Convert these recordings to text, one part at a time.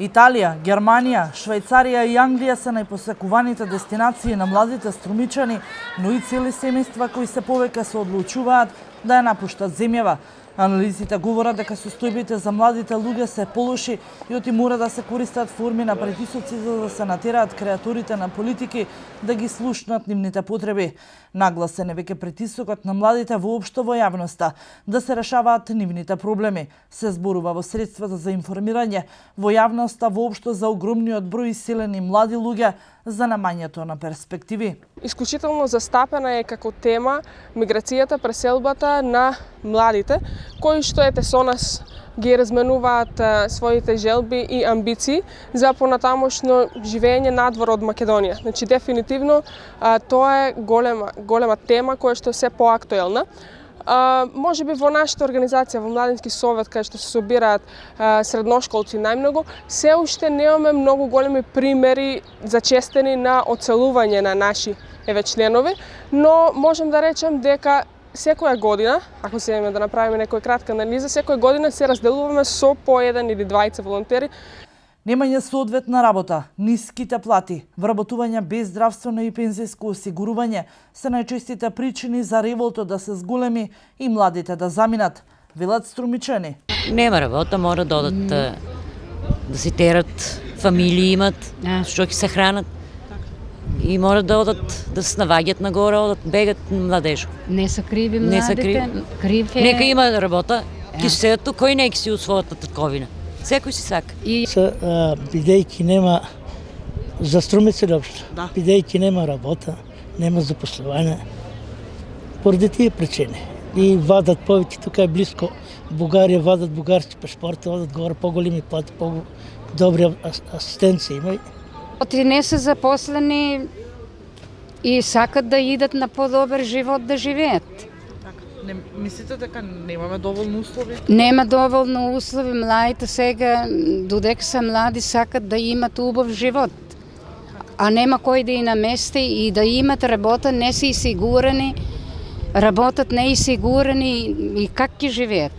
Италија, Германија, Швајцарија и Англија се најпосекуваните дестинации на младите струмичани, но и цели семејства кои се повеќе се одлучуваат да ја напуштат земјава. Анализите говорат дека состојбите за младите луѓе се полоши и оти мора да се користат форми на притисоци за да се натераат креатурите на политики да ги слушнат нивните потреби. Нагласен е веќе притисокот на младите воопшто во јавноста да се решаваат нивните проблеми. Се зборува во средствата за информирање во јавноста воопшто за огромниот број иселени млади луѓе, за намањето на перспективи. Исклучително застапена е како тема миграцијата, преселбата на младите, кои што со нас ги разменуваат своите желби и амбиции за понатамошно живење надвор од Македонија. Значи, дефинитивно тоа е голема тема која што е се поактуелна. Може би во нашата организација, во Младински совет, кај што се собираат средношколци најмногу, се уште немаме многу големи примери зачестени на оцелување на наши членови, но можам да речем дека секоја година, ако се да направиме некоја кратка анализа, секоја година се разделуваме со по еден или двајца волонтери. Немање соодветна работа, ниските плати, вработување без здравствено и пензијско осигурување се најчестите причини за револтот да се зголеми и младите да заминат, велат струмичани. Нема работа, мора да одат да си терат, фамилии имат, што ќе се хранат и мора да одат да се наваѓат нагоре, одат бегат младежо. Не са криви младите, крив е... Нека има работа, ќе се седат тук, кој не ќе си усвојата татковина. Секој си сака. Бидејќи нема за струмици општо, бидејќи нема работа, нема запослување, поради тие причини. И вадат повеќе, тука е близко Бугарија, вадат бугарски паспорти, одат горе поголеми плати, по-добри асистенции има. Оти не се запослени и сакат да идат на по-добар живот да живеат. Не мислите дека немаме доволно услови? Нема доволно услови, младите сега, додека се млади, сакат да имат убав живот. А нема кој да и намести и да имат работа, не си сигурни, работат не и сигурни и как ќе живеат.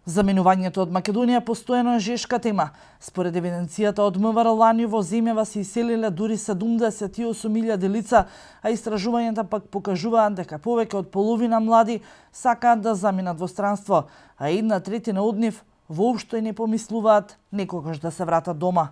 Заминувањето од Македонија постојано е жешка тема. Според евиденцијата од МВР лани во земјава се иселиле дури 78.000 лица, а истражувањата пак покажуваат дека повеќе од половина млади сакаат да заминат во странство, а 1/3 од нив воопшто и не помислуваат некогаш да се вратат дома.